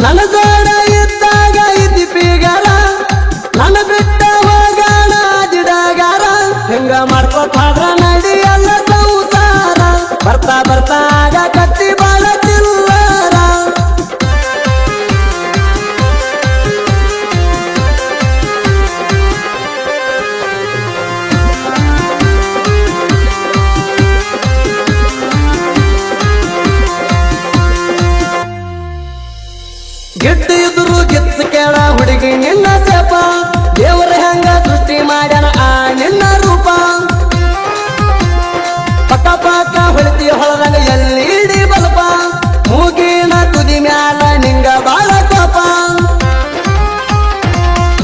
ನನ್ನ ಜೋಡ ಇದ್ದಾಗ ಇದ್ದಿ ಪೀಗಾರ ನನ್ನ ಬಿಟ್ಟ ಹೋಗಾಣ ಜಿಡಗಾರ ಹೆಂಗ ಮಾಡ್ಕೋತ ಹೋದ್ರ ನಡಿಯಲ್ಲ ಸಂಸಾರ ಬರ್ತಾ ಬರ್ತಾಗ ಕತ್ತಿ ಬಾಳ ಚಿಲ್ಲರ ಗಿಡ್ಡ ಇದ್ರು ಗಿಚ್ಚ ಕೇಳ ಹುಡುಗಿ ನಿನ್ನ ಸೇಪ ದೇವರ ಹೆಂಗ ಸೃಷ್ಟಿ ಮಾಡ್ಯಾನ ಆ ನಿನ್ನ ರೂಪ ಪಕ್ಕ ಪಕ್ಕ ಹೊಳಿತಿ ಹೊಳದಂಗ ಎಲ್ಲಿ ಇಡಿ ಬಲ್ಪ ಮೂಗಿನ ತುದಿ ಮ್ಯಾಲ ನಿಂಗ ಬಾಳ ಕೋಪ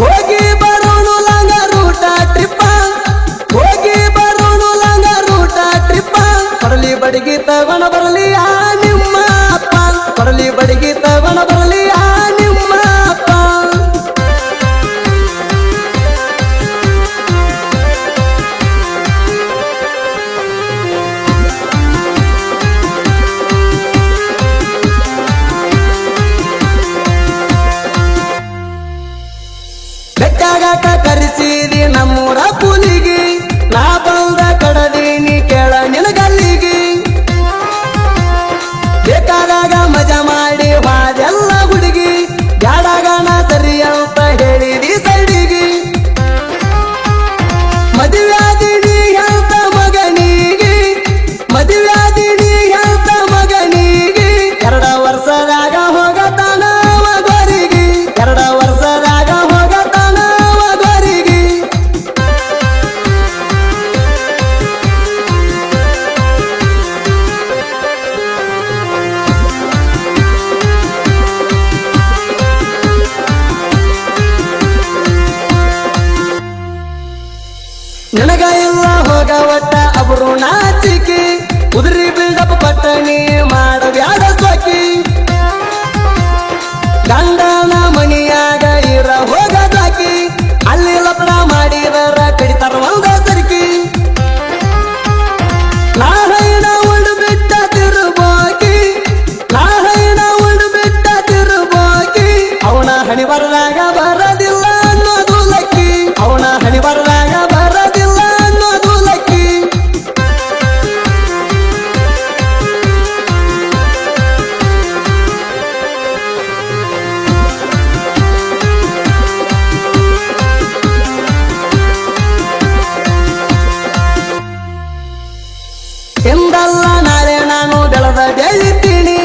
ಹೋಗಿ ಬರೋಣ ಲಂಗ ರೂಟ ಟ್ರಿಪ್ಪ ಹೋಗಿ ಬರೋಣ ಲಂಗ ರೂಟ ಟ್ರಿಪ್ಪ ಕೊಡಲಿ ಬಡಿಗಿ ತಗೊಂಡ ಬರಲಿ ಆ ನಿಮ್ಮ ಅಪ್ಪ ಕೊಡಲಿ ಬಡಿಗಿ ತಗೊಂಡ ಬರಲಿ ಆ ನಿಮ್ಮ ಅಪ್ಪ ಬೆಟ್ಟಾಗಾಕ ಕರೆಸಿದಿ ನಮ್ಮೂರ ಕೂಲಿಗಿ ನಾ ಬಂದ ಕಡದೀನಿ ಕೇಳ ನಿನಗಲ್ಲಿಗಿ ಬೇಕಾದಾಗ ಮಜಾ ಮಾಡಿ ವಾದೆಲ್ಲ ಹುಡುಗಿ ಬ್ಯಾಡಾಗಣ ಸರಿ ಅಂತ ಹೇಳಿದಿ ಸೈಡಿಗಿ ಮದುವ್ಯಾದಿನಿ ಅಂತ ಮಗನಿಗಿ ಮದುವ್ಯಾದಿನಿ ಅಂತ ಮಗನಿಗಿ 2 ವರ್ಷದಾಗ ಹೋಗತಾನ ಮಗರಿಗೆ 2 ವರ್ಷದಾಗ ಹೋಗತಾನ ಮಗರಿಗೆ ನಿನಗ ಇಲ್ಲ ಹೋಗ ಒಟ್ಟ ಅಬ್ರು ನಾಚಿಕಿ ಉದ್ರಿ ಬಿಲ್ಡಪ್ ಪಟ್ಟಣಿ ಮಾಡಬ್ಯಾಡ ಸೋಕಿ ಗಂಡನ ಮನಿಯಾಗ ಇರ ಹೋಗದಾಕಿ ಅಲ್ಲಿ ಲಪಡ ಮಾಡಿದರ ಕಡಿತಾರ ಒಂದ ಸರ್ಕಿ ನಾಹೈನ ಉಂಡು ಬಿಟ್ಟ ತಿರುಬೋಕಿ ನಾಹೈನ ಉಂಡು ಬಿಟ್ಟ ತಿರುಬೋಕಿ ಅವನ ಹಣಿ ಬರದಾಗ ಬರದಿಲ್ಲ ಅನ್ನೋದು ಲಕ್ಕಿ ಅವನ ಹಣಿ ಬರದಾಗ ಬರದಿಲ್ಲ ಅನ್ನೋದು ಲಕ್ಕಿ ಎಂದಲ್ಲ ನಾಳೆ ನಾನು ಬೆಳೆದ ಬೆಳಿತೀನಿ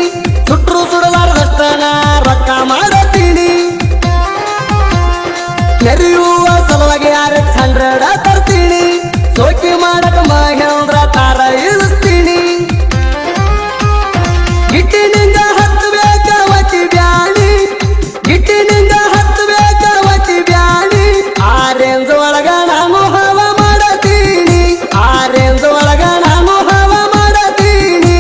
ಸುಟ್ರು ಸುಡಲಾರ್ದಷ್ಟ ನಾ ರೊಕ್ಕ ಮಾಡತೀನಿ ನೆರೆಯುವ ಸಲುವಾಗಿ RX100 ತರ್ತೀನಿ ಸೋಕಿ ಮಾಡಕ ಮಹೇಂದ್ರ ತಾರ ಇಳಿಸ್ತೀನಿ ಗಿಟ್ಟಿನಿಂದ ಹತ್ತಬೇಕ ಒತ್ತಿ ಬ್ಯಾಣಿ ಗಿಟ್ಟಿನಿಂದ ಹತ್ತಬೇಕ ಒತ್ತಿ ಬ್ಯಾಣಿ ಆ ರೇಂಜ್ ಒಳಗ ನಾನು ಹವ ಮಾಡತೀನಿ ಆ ರೇಂಜ್ ಒಳಗ ನಾನು ಹವ ಮಾಡತೀನಿ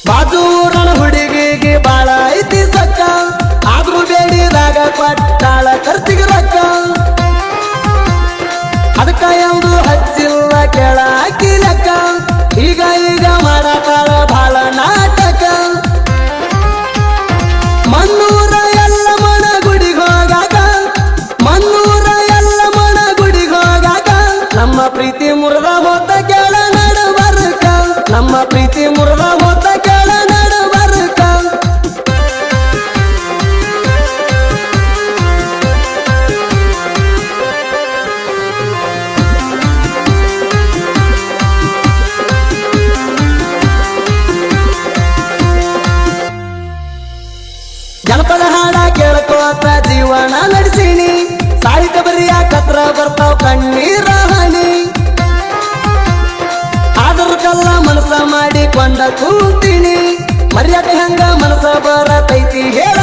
ಬಾಜೂರನ ಹುಡುಗಿಗೆ ಬಾಳ ಐತಿ ಸಕ್ಕ ಆದ್ರೂ ಬೇಡಿದಾಗ ಕೊಟ್ಟಾಳ ಖರ್ಚಿಗೆ ರೊಕ್ಕ ಅದಕ್ಕ ಯಾವುದು ಹಚ್ಚಿಲ್ಲ ಕೇಳ ಅಕ್ಕಿ ಲೆಕ್ಕ ಈಗ ಈಗ ಮಾಡತಾಳ ಬಾಳ ನಾಟಕ ಮನ್ನೂರ ಎಲ್ಲ ಮಣ ಗುಡಿಗೆ ಹೋಗಾಕ ಮನ್ನೂರ ಎಲ್ಲ ಮಣ ಗುಡಿಗೆ ಹೋಗಾಕ ನಮ್ಮ ಪ್ರೀತಿ ಮುರಿದ ಹೋತ ಕೇಳ ನಡಬರ್ಕ ನಮ್ಮ ಪ್ರೀತಿ ಮುರಿದ ಹೋತ ಕೇಳ ನಡಬರ್ಕ ಜನಪದ ಹಾಡ ಕೇಳ್ಕೋತ ಜೀವನ ನಡೆಸೀನಿ ಸಾಹಿತ್ಯ ಬರಿಯಾಕತ್ರ ಬರ್ತಾವ ಕಣ್ಣೀರ ಹನಿ ಆದರೂ ಕಲ್ಲ ಮನಸ ಮಾಡಿಕೊಂಡ ಕೂತೀನಿ ಮರ್ಯಾದೆ ಹೆಂಗ ಮನಸ ಬರತೈತಿ ಹೇಳ